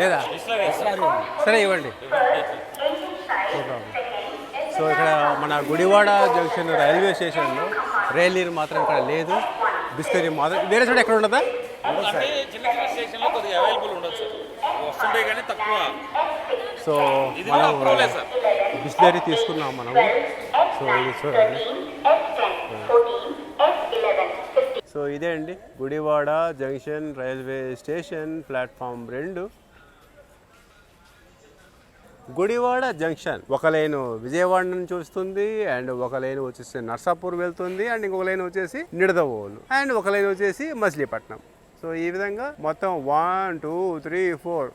లేదా? సరే ఇవ్వండి. సో ఇక్కడ మన గుడివాడ జంక్షన్ రైల్వే స్టేషన్లో రైల్ నీరు మాత్రం ఇక్కడ లేదు, బిస్లరీ మాత్రం. వేరే చోట ఎక్కడ ఉండదా? స్టేషన్లో కొద్దిగా అవైలబుల్ ఉండొచ్చు, వస్తుంటాయి కానీ తక్కువ. సో మనం బిస్లరీ తీసుకున్నాం మనము. సో ఇది చూడండి. సో ఇదే అండి Gudivada junction railway station platform 2. Gudivada junction ఒక లైన్ విజయవాడ నుంచి వస్తుంది, అండ్ ఒక లైన్ వచ్చేసి నర్సాపూర్ వెళ్తుంది, అండ్ ఇంకొక లైన్ వచ్చేసి నిడదవోలు, అండ్ ఒక లైన్ వచ్చేసి మచిలీపట్నం. సో ఈ విధంగా మొత్తం 1 2 3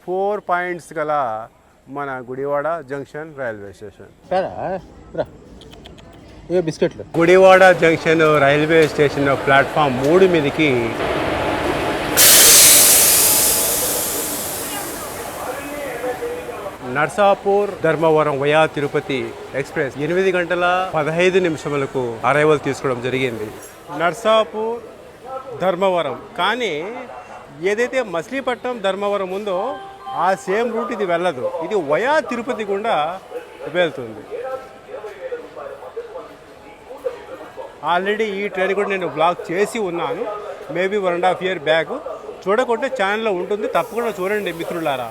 4 పాయింట్స్ గల మన గుడివాడ జంక్షన్ రైల్వే స్టేషన్. బిస్కెట్లు. Gudivada junction railway station platform 3 మీదకి నర్సాపూర్ ధర్మవరం వయా తిరుపతి ఎక్స్ప్రెస్ 8 గంటల 15 నిమిషములకు అరైవల్ తీసుకోవడం జరిగింది. నర్సాపూర్ ధర్మవరం, కానీ ఏదైతే మచిలీపట్నం ధర్మవరం ఉందో ఆ సేమ్ రూట్ ఇది వెళ్ళదు, ఇది వయా తిరుపతి గుండా వెళ్తుంది. ఆల్రెడీ ఈ ట్రైన్ కూడా నేను బ్లాగ్ చేసి ఉన్నాను, మేబీ 1.5 year బ్యాక్. చూడకుంటే ఛానల్లో ఉంటుంది, తప్పకుండా చూడండి మిత్రులారా.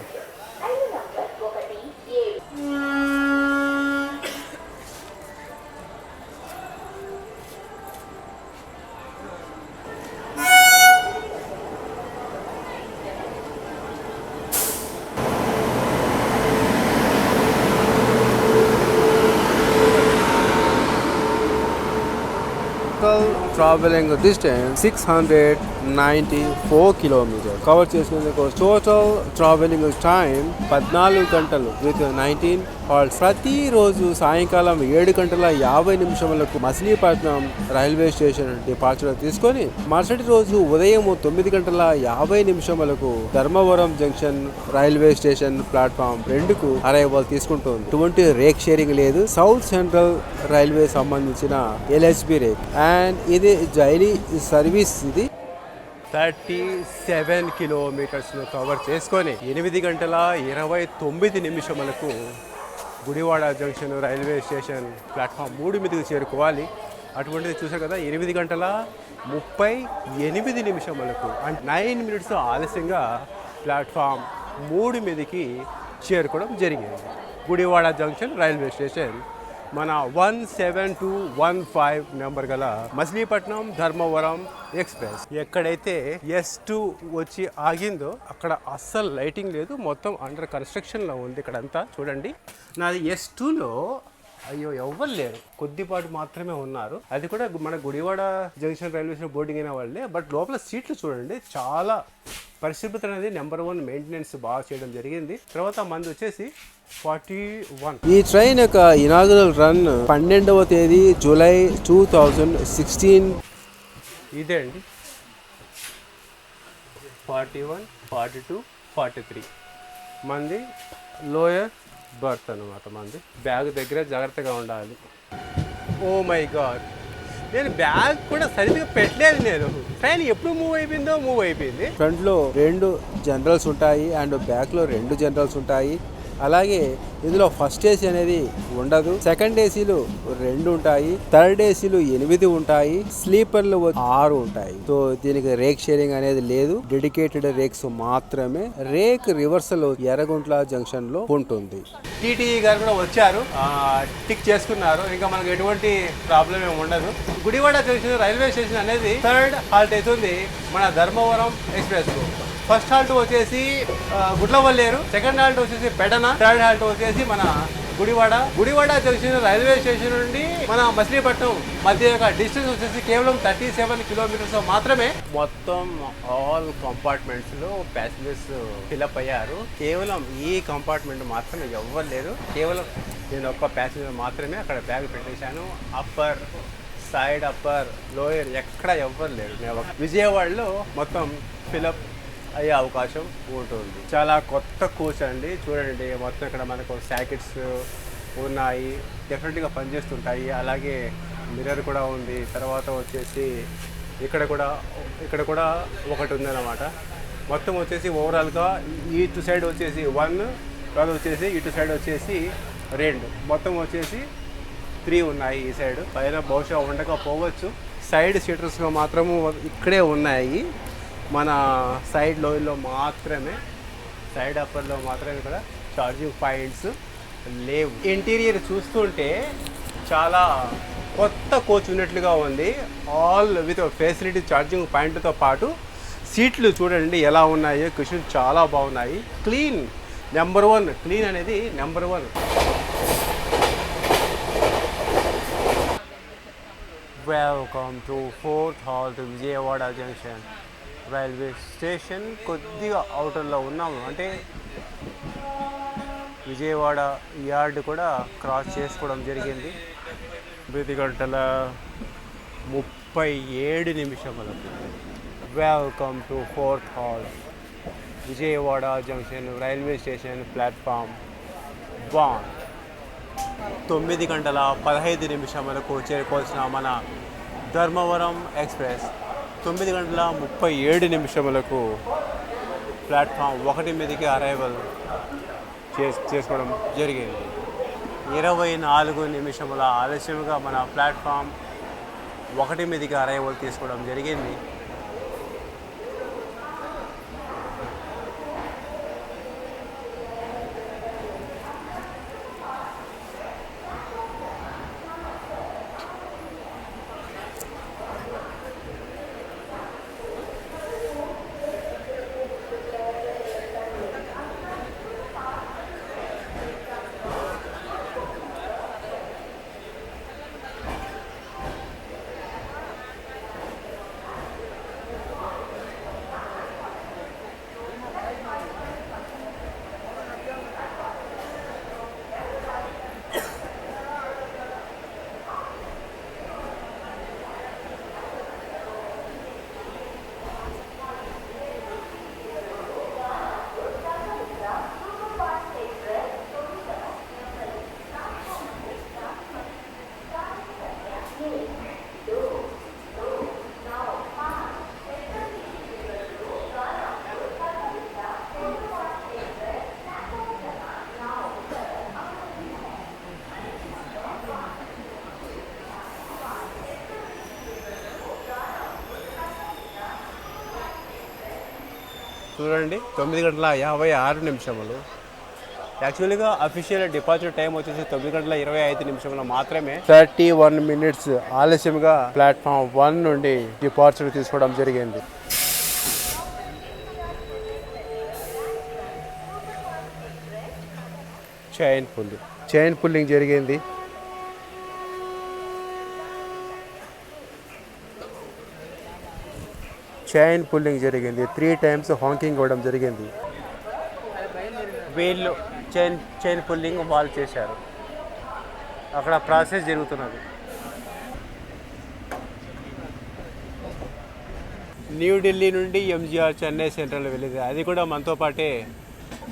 ట్రావెలింగ్ డిస్టెన్స్ 694 కిలోమీటర్ కవర్ చేసినందుకు టోటల్ ట్రావెలింగ్ టైం 14 గంటలు విత్ 19 హాల్ట్స్. ప్రతిరోజు సాయంకాలం 7 గంటల 50 నిమిషములకు మచిలీపట్నం రైల్వే స్టేషన్ డిపార్చర్ తీసుకొని మరుసటి రోజు ఉదయం 9 గంటల 50 నిమిషములకు Dharmavaram junction railway station platform 2కు అరైవల్ తీసుకుంటుంది. ఎటువంటి రేక్ షేరింగ్ లేదు. సౌత్ సెంట్రల్ రైల్వే సంబంధించిన LHB రేక్, అండ్ ఇది డైలీ సర్వీస్. ఇది 37 కిలోమీటర్స్ను కవర్ చేసుకొని 8 గంటల 29 నిమిషములకు Gudivada junction railway station platform 3 మీదకి చేరుకోవాలి. అటువంటిది చూసారు కదా, 8 గంటల 38 నిమిషములకు అంటే 9 minutes ఆలస్యంగా ప్లాట్ఫామ్ 3 మీదకి చేరుకోవడం జరిగింది. గుడివాడ జంక్షన్ రైల్వే స్టేషన్ మన 17215 నెంబర్ గల మచిలీపట్నం ధర్మవరం ఎక్స్ప్రెస్. ఎక్కడైతే S2 వచ్చి ఆగిందో అక్కడ అస్సలు లైటింగ్ లేదు, మొత్తం అండర్ కన్స్ట్రక్షన్లో ఉంది. ఇక్కడంతా చూడండి, నాది S2లో అయ్యో ఎవ్వరు లేరు, కొద్దిపాటు మాత్రమే ఉన్నారు. అది కూడా మన Gudivada junction railway station boarding అయిన వాళ్ళే. బట్ లోపల సీట్లు చూడండి, చాలా పరిశుభ్రత అనేది నెంబర్ 1, మెయింటెనెన్స్ బాగా చేయడం జరిగింది. తర్వాత మంది వచ్చేసి 41. ఈ ట్రైన్ యొక్క ఇనాగరల్ రన్ 12వ తేదీ జూలై 2016. ఇదే అండి 41, 42, 43 మంది లోయర్ బర్త్ అనమాట. మంది బ్యాగ్ దగ్గర జాగ్రత్తగా ఉండాలి. ఓ మై గాడ్, నేను బ్యాగ్ కూడా సరిగ్గా పెట్టలేదు. నేను ట్రైన్ ఎప్పుడు మూవ్ అయిపోయింది. ఫ్రంట్ లో 2 జనరల్స్ ఉంటాయి, అండ్ బ్యాక్ లో 2 జనరల్స్ ఉంటాయి. అలాగే ఇందులో ఫస్ట్ ఏసీ అనేది ఉండదు, సెకండ్ ఏసీలు 2 ఉంటాయి, థర్డ్ ఏసీలు 8 ఉంటాయి, స్లీపర్లు 6 ఉంటాయి. సో దీనికి రేక్ షేరింగ్ అనేది లేదు, డెడికేటెడ్ రేక్స్ మాత్రమే. రేక్ రివర్సల్ ఎర్రగుంట్ల జంక్షన్ లో ఉంటుంది. టీటీఈ గారు కూడా వచ్చారు, టిక్ చేసుకున్నారు. ఇంకా మనకు ఎటువంటి ప్రాబ్లం ఏమి ఉండదు. గుడివాడ జంక్షన్ రైల్వే స్టేషన్ అనేది 3rd హాల్ట్ అవుతుంది మన ధర్మవరం ఎక్స్ప్రెస్ కు. ఫస్ట్ హాల్ట్ వచ్చేసి గుడ్లవల్లేరు, సెకండ్ హాల్ట్ వచ్చేసి పెడన, థర్డ్ హాల్ట్ వచ్చేసి మన గుడివాడ జంక్షన్ రైల్వే స్టేషన్ నుండి మన మచిలీపట్నం మధ్య యొక్క డిస్టెన్స్ వచ్చేసి కేవలం 37 కిలోమీటర్స్ మాత్రమే. మొత్తం ఆల్ కంపార్ట్మెంట్స్ లో ప్యాసింజర్స్ ఫిల్అప్ అయ్యారు. కేవలం ఈ కంపార్ట్మెంట్ మాత్రమే ఎవ్వరు లేరు. కేవలం నేను ఒక్క ప్యాసింజర్ మాత్రమే అక్కడ బ్యాగ్ పెట్టేశాను. అప్పర్ సైడ్, అప్పర్, లోయర్ ఎక్కడ ఎవ్వరు లేరు. విజయవాడలో మొత్తం ఫిల్అప్ అయ్యే అవకాశం ఉంటుంది. చాలా కొత్త కోచ్ అండి, చూడండి. మొత్తం ఇక్కడ మనకు సాకెట్స్ ఉన్నాయి, డెఫినెట్గా పనిచేస్తుంటాయి. అలాగే మిర్రర్ కూడా ఉంది. తర్వాత వచ్చేసి ఇక్కడ కూడా ఒకటి ఉందన్నమాట. మొత్తం వచ్చేసి ఓవరాల్గా ఇటు సైడ్ వచ్చేసి 1, తర్వాత వచ్చేసి ఇటు సైడ్ వచ్చేసి 2, మొత్తం వచ్చేసి 3 ఉన్నాయి ఈ సైడ్. పైన బహుశా ఉండకపోవచ్చు. సైడ్ సీటర్స్లో మాత్రము ఇక్కడే ఉన్నాయి, మన సైడ్ లోయల్లో మాత్రమే, సైడ్ అప్పర్లో మాత్రమే ఇక్కడ ఛార్జింగ్ పాయింట్స్ లేవు. ఇంటీరియర్ చూస్తుంటే చాలా కొత్త కోచ్ ఉన్నట్లుగా ఉంది. ఆల్ విత్ ఫెసిలిటీ ఛార్జింగ్ పాయింట్తో పాటు సీట్లు చూడండి ఎలా ఉన్నాయో, క్వశ్చన్ చాలా బాగున్నాయి. క్లీన్ నెంబర్ 1, క్లీన్ అనేది number 1. Welcome to 4th halt Vijayawada junction railway station. కొద్దిగా అవుటర్లో ఉన్నాము, అంటే విజయవాడ యార్డ్ కూడా క్రాస్ చేసుకోవడం జరిగింది. 8:37 welcome to 4th halt Vijayawada junction railway station platform 1. 9:15 చేరుకోవాల్సిన మన ధర్మవరం ఎక్స్ప్రెస్ 9:37 ప్లాట్ఫామ్ 1 మీదకి అరైవల్ చేసుకోవడం జరిగింది. 24 నిమిషముల ఆలస్యంగా మన ప్లాట్ఫామ్ 1 మీదకి అరైవల్ తీసుకోవడం జరిగింది. చూడండి 9:56. యాక్చువల్గా అఫీషియల్ డిపార్చర్ టైం వచ్చేసి 9:25 మాత్రమే. 31 minutes ఆలస్యంగా ప్లాట్ఫామ్ 1 నుండి డిపార్చర్ తీసుకోవడం జరిగింది. చైన్ పుల్లింగ్ జరిగింది. చైన్ పుల్లింగ్ జరిగింది. 3 times హాంకింగ్ ఇవ్వడం జరిగింది. వీళ్ళు చైన్ పుల్లింగ్ వాళ్ళు చేశారు. అక్కడ ప్రాసెస్ జరుగుతున్నది. న్యూఢిల్లీ నుండి ఎంజీఆర్ చెన్నై సెంట్రల్ వెళ్ళింది, అది కూడా మనతో పాటే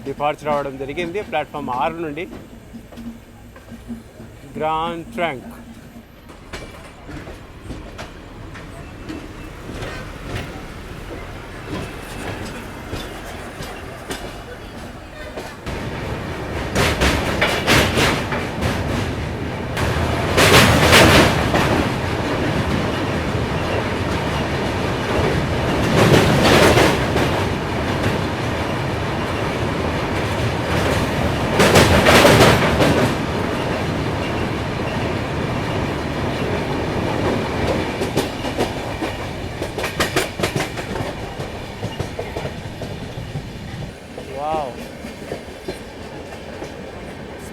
డిపార్చర్ రావడం జరిగింది. ప్లాట్ఫామ్ 6 నుండి గ్రాండ్ ట్రంక్.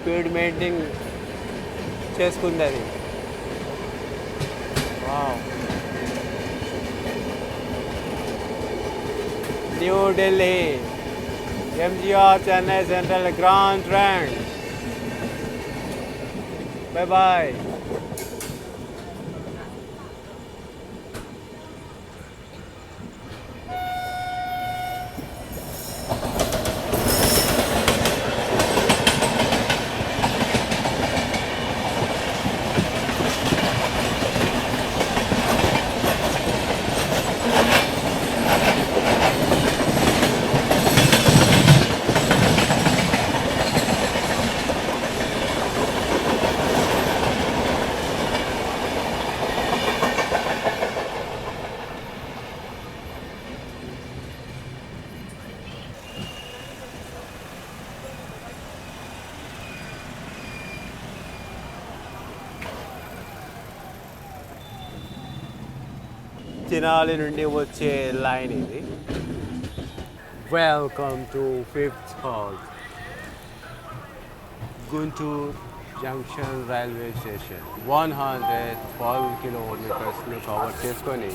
స్పీడ్ మెయింటైన్ చేసుకుంది అది. New Delhi MGR Chennai central grand trunk. Bye bye. Tenali నుండి వచ్చే లైన్ ఇది. Welcome to 5th halt, Guntur junction railway station. 112 కిలోమీటర్స్ని కవర్ చేసుకొని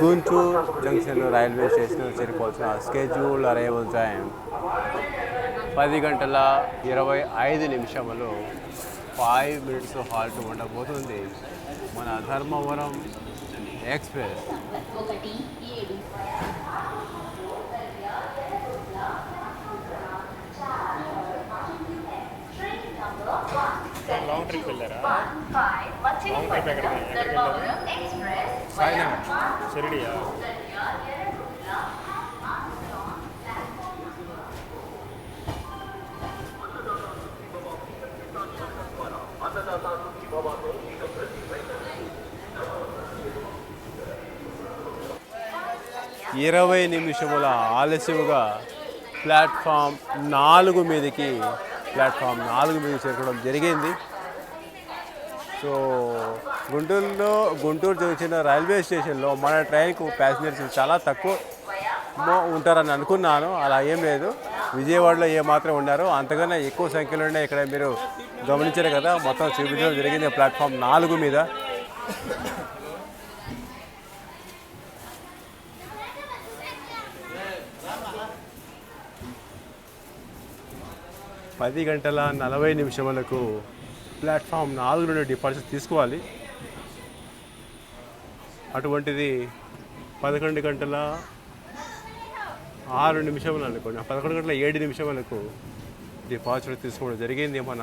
గుంటూరు జంక్షన్ రైల్వే స్టేషన్ చేరుకోవాల్సిన schedule arrival time 10:25 5 minutes halt ఉండబోతుంది. మన ధర్మవరం ఎక్స్ప్రెస్ లాంగ్ ట్రిప్ వెళ్ళారా? లాంగ్ ట్రిప్ ఎక్కడికి వెళ్ళారు? షిరిడియా? 20 నిమిషముల ఆలస్యముగా ప్లాట్ఫామ్ 4 మీదకి చేరుకోవడం జరిగింది. సో గుంటూరు జంక్షన్ రైల్వే స్టేషన్లో మన ట్రైన్కు ప్యాసింజర్స్ చాలా తక్కువ ఉంటారని అనుకున్నాను. అలా ఏం లేదు. విజయవాడలో ఏమాత్రం ఉన్నారు, అంతకన్నా ఎక్కువ సంఖ్యలోనే ఇక్కడ మీరు గమనించారు కదా. మొత్తం చూపించడం జరిగింది ప్లాట్ఫామ్ 4 మీద. పది గంటల 40 నిమిషములకు ప్లాట్ఫామ్ 4 నుండి డిపార్చర్ తీసుకోవాలి. అటువంటిది 11 గంటల 6 నిమిషములు అనుకోండి, 11 గంటల 7 నిమిషములకు డిపార్చర్ తీసుకోవడం జరిగింది. మన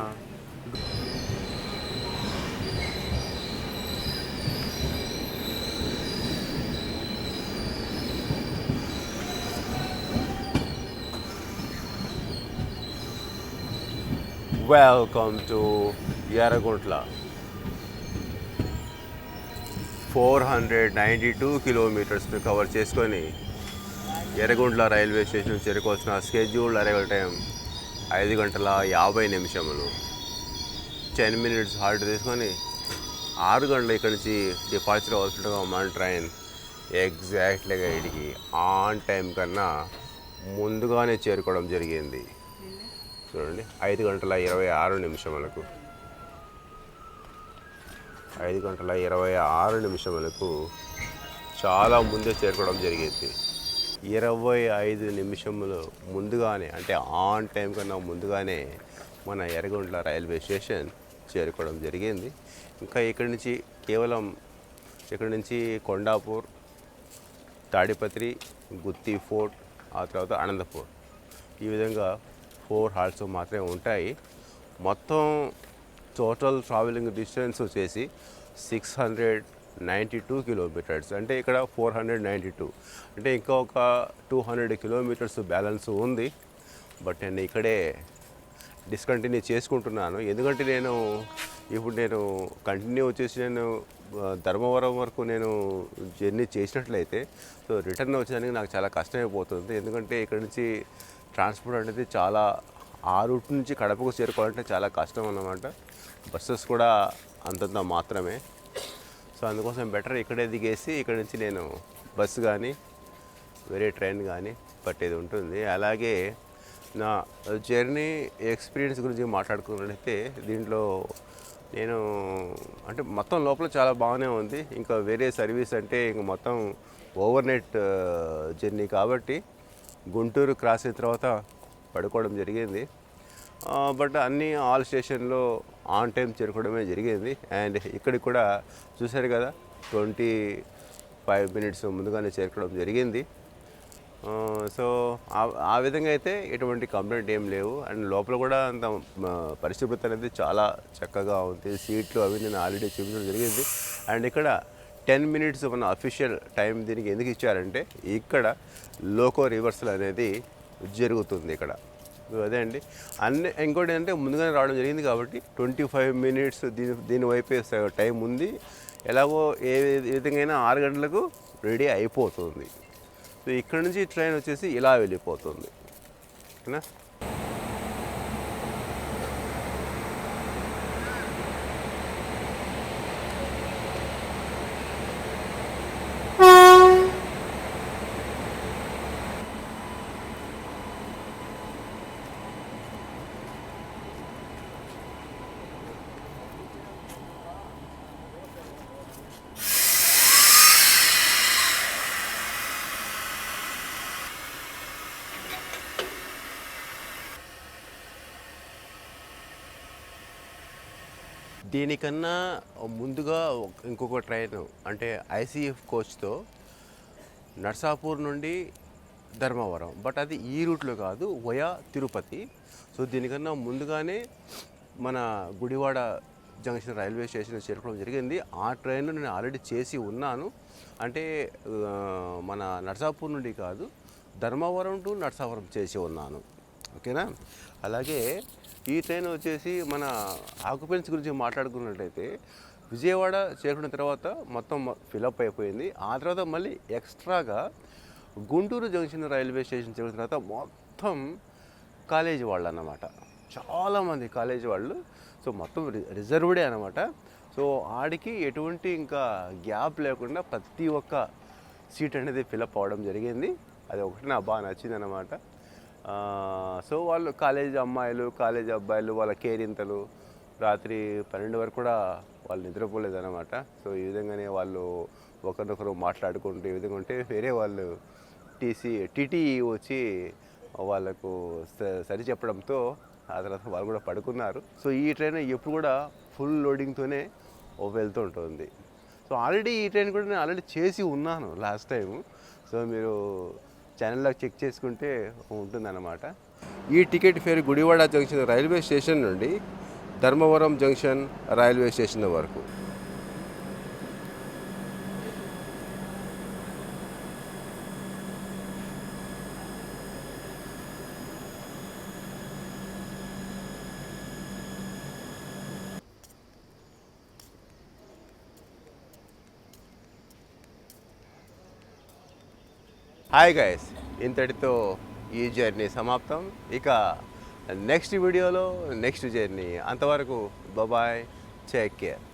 వెల్కమ్ టు ఎర్రగుంట్ల. 492 కిలోమీటర్స్ని కవర్ చేసుకొని ఎర్రగుంట్ల రైల్వే స్టేషన్ చేరుకోవాల్సిన schedule arrival time 5:50. 10 minutes halt తీసుకొని 6 గంటలు ఇక్కడి నుంచి డిపార్చర్ అవ్వాల్సిందిగా మన ట్రైన్ ఎగ్జాక్ట్లీగా ఇడికి ఆన్ టైం కన్నా ముందుగానే చేరుకోవడం జరిగింది. చూడండి, 5:26 5:26 చాలా ముందే చేరుకోవడం జరిగింది. 25 నిమిషములు ముందుగానే, అంటే ఆన్ టైం కన్నా ముందుగానే మన ఎర్రగుంట్ల రైల్వే స్టేషన్ చేరుకోవడం జరిగింది. ఇంకా ఇక్కడి నుంచి కొండాపూర్, తాడిపత్రి, గుత్తి ఫోర్ట్, ఆ తర్వాత అనంతపూర్, ఈ విధంగా 4 halts మాత్రమే ఉంటాయి. మొత్తం టోటల్ ట్రావెలింగ్ డిస్టెన్స్ వచ్చేసి 692 కిలోమీటర్స్. అంటే ఇక్కడ 492, అంటే ఇంకా ఒక 200 కిలోమీటర్స్ బ్యాలెన్స్ ఉంది. బట్ నేను ఇక్కడే డిస్కంటిన్యూ చేసుకుంటున్నాను. ఎందుకంటే నేను కంటిన్యూ వచ్చేసి ధర్మవరం వరకు నేను జర్నీ చేసినట్లయితే సో రిటర్న్ వచ్చేదానికి నాకు చాలా కష్టమైపోతుంది. ఎందుకంటే ఇక్కడ నుంచి ట్రాన్స్పోర్ట్ అనేది చాలా, ఆ రూట్ నుంచి కడపకు చేరుకోవాలంటే చాలా కష్టం అన్నమాట. బస్సెస్ కూడా అంతంత మాత్రమే. సో అందుకోసం బెటర్ ఇక్కడే దిగేసి ఇక్కడ నుంచి నేను బస్సు కానీ వేరే ట్రైన్ కానీ పట్టేది ఉంటుంది. అలాగే నా జర్నీ ఎక్స్పీరియన్స్ గురించి మాట్లాడుకున్నట్లయితే దీంట్లో నేను అంటే మొత్తం లోపల చాలా బాగానే ఉంది. ఇంకా వేరే సర్వీస్ అంటే ఇంక మొత్తం ఓవర్నైట్ జర్నీ కాబట్టి గుంటూరు క్రాస్ అయిన తర్వాత పడుకోవడం జరిగింది. బట్ ఆల్ స్టేషన్లో ఆన్ టైం చేరుకోవడమే జరిగింది. అండ్ ఇక్కడికి కూడా చూశారు కదా, 25 minutes ముందుగానే చేరుకోవడం జరిగింది. సో ఆ విధంగా అయితే ఎటువంటి కంప్లైంట్ ఏం లేవు. అండ్ లోపల కూడా అంత పరిశుభ్రత అనేది చాలా చక్కగా ఉంది. సీట్లు అవి నేను ఆల్రెడీ చూపించడం జరిగింది. అండ్ ఇక్కడ 10 minutes మన అఫీషియల్ టైం దీనికి ఎందుకు ఇచ్చారంటే ఇక్కడ లోకో రివర్సల్ అనేది జరుగుతుంది ఇక్కడ. అదే అండి. ఇంకోటి ఏంటంటే ముందుగానే రావడం జరిగింది కాబట్టి 25 minutes దీని వైపే టైం ఉంది. ఎలాగో ఏ విధంగా 6 గంటలకు రెడీ అయిపోతుంది. సో ఇక్కడ నుంచి ట్రైన్ వచ్చేసి ఇలా వెళ్ళిపోతుంది. ఓకేనా? దీనికన్నా ముందుగా ఇంకొక ట్రైన్ అంటే ఐసీఎఫ్ కోచ్తో నర్సాపూర్ నుండి ధర్మవరం, బట్ అది ఈ రూట్లో కాదు, వయా తిరుపతి. సో దీనికన్నా ముందుగానే మన గుడివాడ జంక్షన్ రైల్వే స్టేషన్ చేరుకోవడం జరిగింది. ఆ ట్రైన్ నేను ఆల్రెడీ చేసి ఉన్నాను. అంటే మన నర్సాపూర్ నుండి కాదు, ధర్మవరం టు నర్సాపురం చేసి ఉన్నాను. ఓకేనా. అలాగే ఈ ట్రైన్ వచ్చేసి మన ఆక్యుపెన్సీ గురించి మాట్లాడుకున్నట్లయితే విజయవాడ చేరుకున్న తర్వాత మొత్తం ఫిలప్ అయిపోయింది. ఆ తర్వాత మళ్ళీ ఎక్స్ట్రాగా గుంటూరు జంక్షన్ రైల్వే స్టేషన్ చేరిన తర్వాత మొత్తం కాలేజీ వాళ్ళు అన్నమాట, చాలామంది కాలేజీ వాళ్ళు. సో మొత్తం రిజర్వ్డే అనమాట. సో ఆడికి ఎటువంటి ఇంకా గ్యాప్ లేకుండా ప్రతి ఒక్క సీట్ అనేది ఫిలప్ అవ్వడం జరిగింది. అది ఒకటి నాకు బాగా నచ్చింది అనమాట. సో వాళ్ళు కాలేజీ అమ్మాయిలు కాలేజీ అబ్బాయిలు వాళ్ళ కేరింతలు రాత్రి 12 వరకు కూడా వాళ్ళు నిద్రపోలేదన్నమాట. సో ఈ విధంగానే వాళ్ళు ఒకరినొకరు మాట్లాడుకుంటూ ఈ విధంగా ఉంటే వేరే వాళ్ళు టీటీ వచ్చి వాళ్ళకు సరి చెప్పడంతో ఆ తర్వాత వాళ్ళు కూడా పడుకున్నారు. సో ఈ ట్రైన్ ఎప్పుడు కూడా ఫుల్ లోడింగ్తోనే వెళ్తూ ఉంటుంది. సో ఆల్రెడీ ఈ ట్రైన్ కూడా నేను ఆల్రెడీ చేసి ఉన్నాను లాస్ట్ టైము. సో మీరు ఛానల్లో చెక్ చేసుకుంటే ఉంటుందన్నమాట. ఈ ticket fair Gudivada junction railway station నుండి ధర్మవరం జంక్షన్ రైల్వే స్టేషన్ వరకు. హాయ్ గైస్, ఇంతటితో ఈ జర్నీ సమాప్తం. ఇక నెక్స్ట్ వీడియోలో నెక్స్ట్ జర్నీ. అంతవరకు బాయ్, టేక్ కేర్.